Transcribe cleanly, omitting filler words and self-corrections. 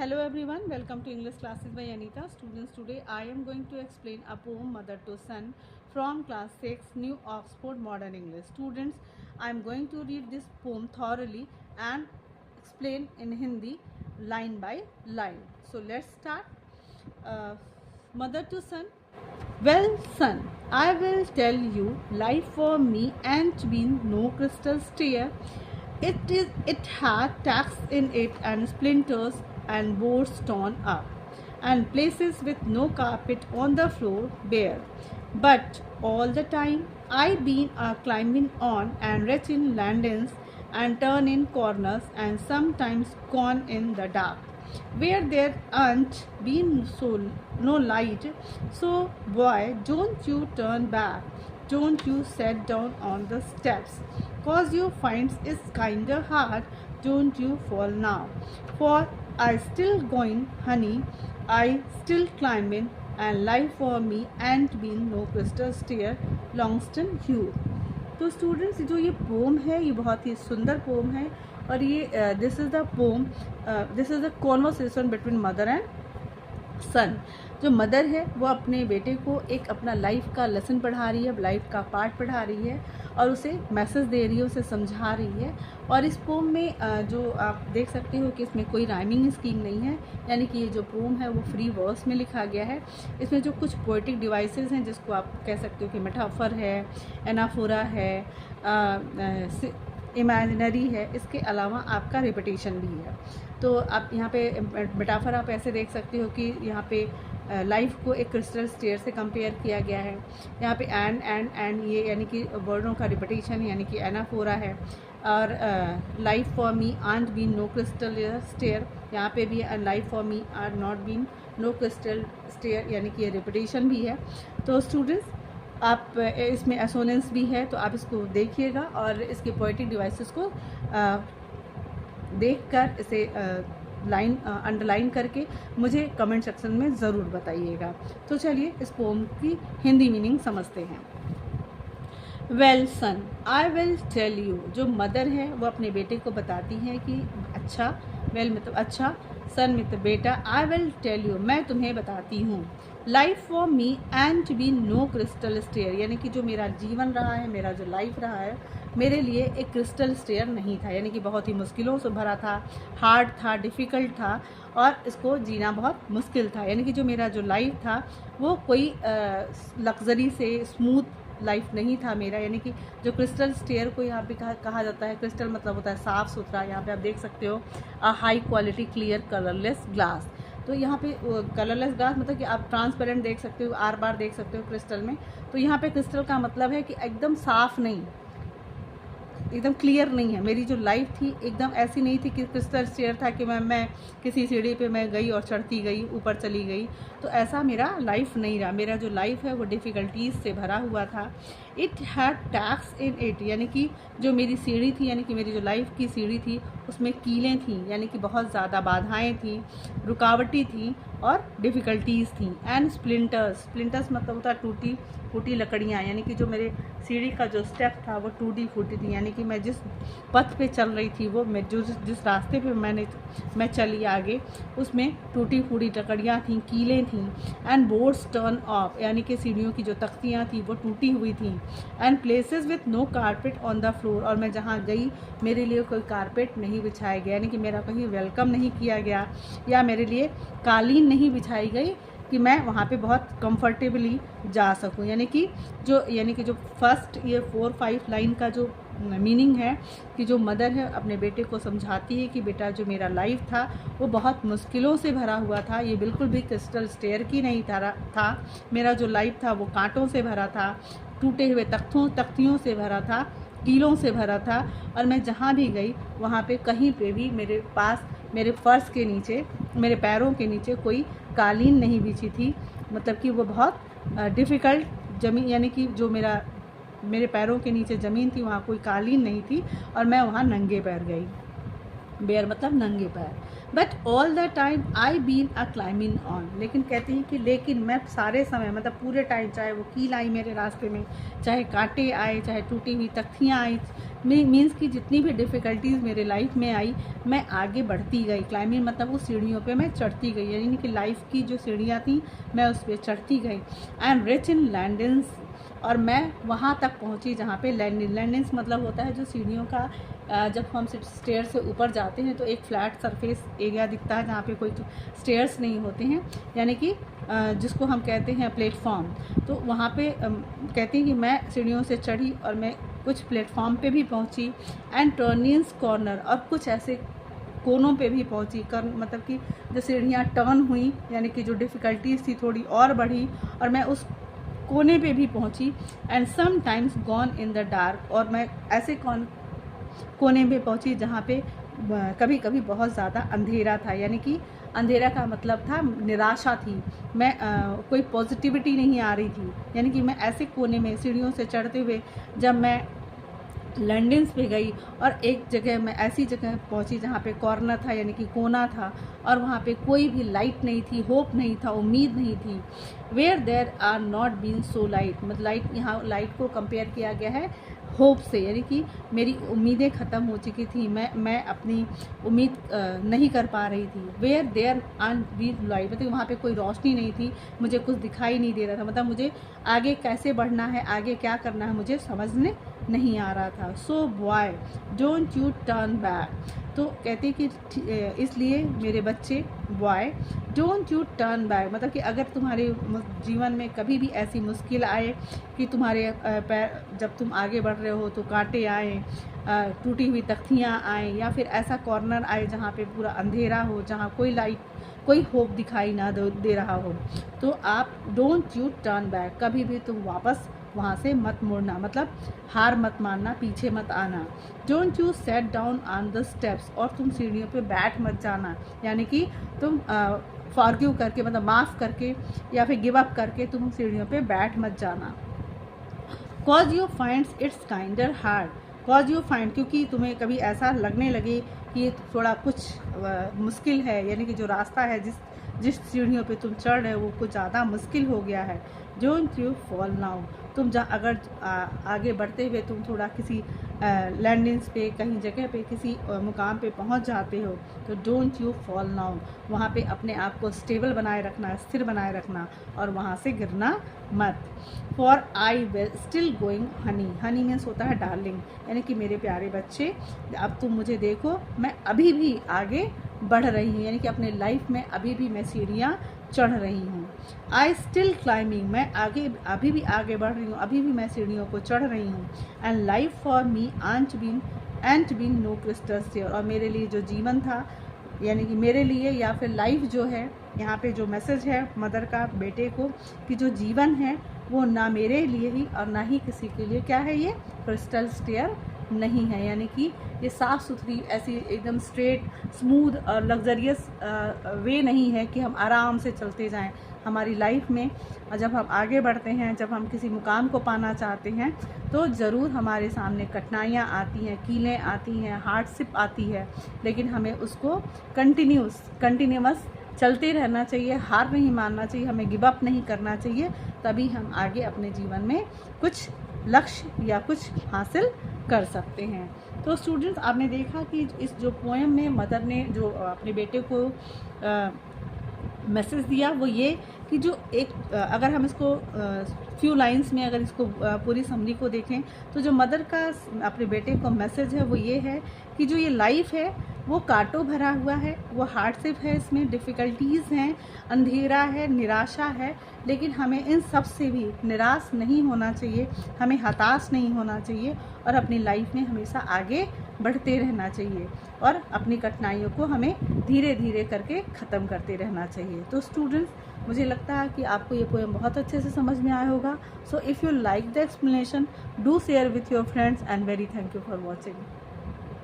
Hello everyone, welcome to English classes by Anita. Students, today I am going to explain a poem Mother to Son from class 6 New Oxford Modern English. Students, I am going to read this poem thoroughly and explain in Hindi line by line. So let's start. Mother to Son. Well, son, I will tell you, life for me ain't been no crystal stair. It had tacks in it and splinters and boards torn up, and places with no carpet on the floor bare. But all the time I been climbing on and reaching landings and turn in corners and sometimes gone in the dark where there ain't been no light. So boy, don't you turn back, don't you sit down on the steps, cause you finds it's kinda hard, don't you fall now. For I still going, honey, I still climbing, and life for me ain't been no crystal stair. लॉन्गस्टन ह्यू। तो students, जो ये pome है ये बहुत ही सुंदर pome है और ये this is the conversation between mother and son. जो मदर है वो अपने बेटे को एक अपना लाइफ का लेसन पढ़ा रही है, लाइफ का पार्ट पढ़ा रही है और उसे मैसेज दे रही है, उसे समझा रही है। और इस पोम में जो आप देख सकते हो कि इसमें कोई राइमिंग स्कीम नहीं है, यानी कि ये जो पोम है वो फ्री वर्स में लिखा गया है। इसमें जो कुछ पोएटिक डिवाइसेस हैं जिसको आप कह सकते हो कि मेटाफर है, एनाफोरा है, इमेजिनरी है, इसके अलावा आपका रिपीटेशन भी है। तो आप यहाँ पे मेटाफर आप ऐसे देख सकते हो कि यहाँ पे लाइफ को एक क्रिस्टल स्टेयर से कंपेयर किया गया है। यहाँ पे एंड ये यानी कि वर्डों का रिपीटेशन यानी कि एनाफोरा है। और life for me ain't been no crystal stair, यहाँ पे भी life for me are not been no crystal stair यानी कि ये रिपीटेशन भी है। तो स्टूडेंट्स, आप इसमें एसोनेंस भी है तो आप इसको देखिएगा और इसके पोएटिक डिवाइसेस को देखकर इसे लाइन अंडरलाइन करके मुझे कमेंट सेक्शन में ज़रूर बताइएगा। तो चलिए इस पोम की हिंदी मीनिंग समझते हैं। Well son, I will tell you. जो मदर है वो अपने बेटे को बताती है कि अच्छा, वेल मतलब अच्छा, सन मतलब बेटा, आई विल टेल यू मैं तुम्हें बताती हूँ, life for me and be no crystal stair, यानी कि जो मेरा जीवन रहा है, मेरा जो लाइफ रहा है, मेरे लिए एक क्रिस्टल स्टेयर नहीं था, यानी कि बहुत ही मुश्किलों से भरा था, हार्ड था, डिफ़िकल्ट था और इसको जीना बहुत मुश्किल था। यानी कि जो मेरा जो लाइफ था वो कोई लग्जरी से स्मूथ लाइफ नहीं था मेरा। यानी कि जो क्रिस्टल स्टेयर को यहाँ पे कहा जाता है, क्रिस्टल मतलब होता है साफ़ सुथरा। यहाँ पे आप देख सकते हो high quality clear colourless glass. तो यहाँ पे कलरलेस ग्लास मतलब कि आप ट्रांसपेरेंट देख सकते हो, आर बार देख सकते हो क्रिस्टल में। तो यहाँ पे क्रिस्टल का मतलब है कि एकदम साफ़ नहीं, एकदम क्लियर नहीं है। मेरी जो लाइफ थी एकदम ऐसी नहीं थी कि क्रिस्टल स्टेयर था कि मैं किसी सीढ़ी पे मैं गई और चढ़ती गई, ऊपर चली गई। तो ऐसा मेरा लाइफ नहीं रहा। मेरा जो लाइफ है वो डिफ़िकल्टीज़ से भरा हुआ था। It had tax in it, यानी कि जो मेरी सीढ़ी थी, यानी कि मेरी जो लाइफ की सीढ़ी थी उसमें कीलें थीं, यानी कि बहुत ज़्यादा बाधाएँ थीं, रुकावटें थीं और डिफ़िकल्टीज़ थीं। एंड स्प्लिंटर्स मतलब होता है टूटी फूटी लकड़ियाँ, यानी कि जो मेरे सीढ़ी का जो स्टेप था वो टूटी फूटी थी। यानी कि मैं जिस पथ पे चल रही थी, वो मैं जिस रास्ते पे मैं चली आगे, उसमें टूटी फूटी लकड़ियाँ थीं, कीलें थीं। एंड बोर्ड्स टर्न ऑफ, यानी कि सीढ़ियों की जो तख्तियाँ थी वो टूटी हुई थी। And places with no carpet on the floor, और मैं जहाँ गई मेरे लिए कोई कारपेट नहीं बिछाया गया, यानी कि मेरा कहीं वेलकम नहीं किया गया या मेरे लिए कालीन नहीं बिछाई गई कि मैं वहाँ पे बहुत कंफर्टेबली जा सकूँ। यानी कि जो फर्स्ट ये 4-5 लाइन का जो मीनिंग है कि जो मदर है अपने बेटे को समझाती है कि बेटा, जो मेरा लाइफ था वो बहुत मुश्किलों से भरा हुआ था, ये बिल्कुल भी क्रिस्टल स्टेयर की नहीं था। मेरा जो लाइफ था वो कांटों से भरा था, टूटे हुए तख्तियों से भरा था, कीलों से भरा था। और मैं जहाँ भी गई वहाँ पे कहीं पे भी मेरे पास मेरे फर्श के नीचे, मेरे पैरों के नीचे कोई कालीन नहीं बिछी थी। मतलब कि वो बहुत डिफ़िकल्ट ज़मीन, यानी कि जो मेरे पैरों के नीचे ज़मीन थी वहाँ कोई कालीन नहीं थी और मैं वहाँ नंगे पैर गई। बेयर मतलब नंगे पैर। But all the time I been a climbing on, लेकिन कहती हैं कि लेकिन मैं सारे समय मतलब पूरे टाइम, चाहे वो कील आई मेरे रास्ते में, चाहे कांटे आए, चाहे टूटी हुई तख्तियाँ आई, मीन्स कि जितनी भी डिफ़िकल्टीज़ मेरे लाइफ में आई, मैं आगे बढ़ती गई। क्लाइंबिंग मतलब वो सीढ़ियों पे मैं चढ़ती गई, यानी कि लाइफ की जो सीढ़ियाँ थी मैं उस पर चढ़ती गई। I am rich in landings, और मैं वहाँ तक पहुँची जहाँ पे लैंडिंग्स मतलब होता है जो सीढ़ियों का, जब हम स्टेयर से ऊपर जाते हैं तो एक फ्लैट सरफेस एरिया दिखता है जहाँ पे कोई स्टेयर्स नहीं होते हैं, यानी कि जिसको हम कहते हैं प्लेटफॉर्म। तो वहाँ पे कहती हैं कि मैं सीढ़ियों से चढ़ी और मैं कुछ प्लेटफॉर्म पे भी पहुँची, एंड टर्निंग्स कॉर्नर, और कुछ ऐसे कोनों पे भी पहुँची कर, मतलब कि जो सीढ़ियाँ टर्न हुई, यानी कि जो डिफ़िकल्टीज़ थी थोड़ी और बढ़ी और मैं उस कोने पे भी पहुँची। And sometimes gone in the dark, और मैं ऐसे कोने पे पहुँची जहाँ पे कभी कभी बहुत ज़्यादा अंधेरा था, यानी कि अंधेरा का मतलब था निराशा थी, मैं कोई पॉजिटिविटी नहीं आ रही थी, यानी कि मैं ऐसे कोने में सीढ़ियों से चढ़ते हुए जब मैं लैंडिंग्स पे गई और एक जगह मैं ऐसी जगह पहुंची जहाँ पे कॉर्नर था, यानी कि कोना था, और वहाँ पे कोई भी लाइट नहीं थी, होप नहीं था, उम्मीद नहीं थी। Where there are not been so light, मतलब लाइट, यहाँ लाइट को कंपेयर किया गया है होप से, यानी कि मेरी उम्मीदें ख़त्म हो चुकी थी, मैं अपनी उम्मीद नहीं कर पा रही थी। वेयर देयर आन बीन लाइट, मतलब वहाँ पे कोई रोशनी नहीं थी, मुझे कुछ दिखाई नहीं दे रहा था, मतलब मुझे आगे कैसे बढ़ना है, आगे क्या करना है, मुझे समझने नहीं आ रहा था। सो boy don't U turn back, तो कहते कि इसलिए मेरे बच्चे, boy don't U turn back, मतलब कि अगर तुम्हारे जीवन में कभी भी ऐसी मुश्किल आए कि तुम्हारे पैर, जब तुम आगे बढ़ रहे हो तो कांटे आए, टूटी हुई तख्तियाँ आए, या फिर ऐसा कॉर्नर आए जहाँ पे पूरा अंधेरा हो, जहाँ कोई लाइट, कोई होप दिखाई ना दे रहा हो, तो आप डोंट यू टर्न बैक, कभी भी तुम वापस वहाँ से मत मुड़ना, मतलब हार मत मानना, पीछे मत आना। Don't you set down on the steps, और तुम सीढ़ियों पे बैठ मत जाना, यानी कि तुम फॉरगिव करके, मतलब माफ़ करके या फिर गिव अप करके तुम सीढ़ियों पे बैठ मत जाना। Cause you finds it's kinder hard, cause you find, क्योंकि तुम्हें कभी ऐसा लगने लगे कि ये थोड़ा कुछ मुश्किल है, यानी कि जो रास्ता है, जिस सीढ़ियों पे तुम चढ़ रहे हो वो कुछ ज़्यादा मुश्किल हो गया है। डोंट यू फॉल नाउ, तुम अगर आगे बढ़ते हुए तुम थोड़ा किसी लैंडिंग्स पे, कहीं जगह पे, किसी मुकाम पे पहुंच जाते हो, तो डोंट यू फॉल नाउ, वहाँ पे अपने आप को स्टेबल बनाए रखना, स्थिर बनाए रखना, और वहाँ से गिरना मत। For I will still going Honey, Honey means होता है डार्लिंग, यानी कि मेरे प्यारे बच्चे, अब तुम मुझे देखो, मैं अभी भी आगे बढ़ रही हूँ, यानी कि अपने लाइफ में अभी भी मैं सीढ़ियाँ चढ़ रही हूँ। आई स्टिल क्लाइंबिंग, मैं आगे, अभी भी आगे बढ़ रही हूँ, अभी भी मैं सीढ़ियों को चढ़ रही हूँ। And life for me ain't been no crystal stair, और मेरे लिए जो जीवन था, यानी कि मेरे लिए, या फिर लाइफ जो है, यहाँ पे जो मैसेज है मदर का बेटे को, कि जो जीवन है वो ना मेरे लिए ही और ना ही किसी के लिए क्या है, ये क्रिस्टल स्टेयर नहीं है, यानी कि ये साफ़ सुथरी ऐसी एकदम स्ट्रेट, स्मूथ और लग्जरियस वे नहीं है कि हम आराम से चलते जाएं। हमारी लाइफ में जब हम आगे बढ़ते हैं, जब हम किसी मुकाम को पाना चाहते हैं, तो ज़रूर हमारे सामने कठिनाइयाँ आती हैं, कीलें आती हैं, हार्डशिप आती है, लेकिन हमें उसको कंटिन्यूअस चलते रहना चाहिए, हार नहीं मानना चाहिए, हमें गिव अप नहीं करना चाहिए, तभी हम आगे अपने जीवन में कुछ लक्ष्य या कुछ हासिल कर सकते हैं। तो स्टूडेंट्स, आपने देखा कि इस जो पोएम में मदर ने जो अपने बेटे को मैसेज दिया, वो ये कि जो एक, अगर हम इसको फ्यू लाइंस में अगर इसको पूरी समरी को देखें, तो जो मदर का अपने बेटे को मैसेज है वो ये है कि जो ये लाइफ है वो कांटों भरा हुआ है, वो हार्डशिप है, इसमें डिफ़िकल्टीज़ हैं, अंधेरा है, निराशा है, लेकिन हमें इन सब से भी निराश नहीं होना चाहिए, हमें हताश नहीं होना चाहिए, और अपनी लाइफ में हमेशा आगे बढ़ते रहना चाहिए, और अपनी कठिनाइयों को हमें धीरे धीरे करके ख़त्म करते रहना चाहिए। तो स्टूडेंट्स, मुझे लगता है कि आपको ये पोएम बहुत अच्छे से समझ में आया होगा। So if you like the explanation, do share with your friends, and very thank you for watching.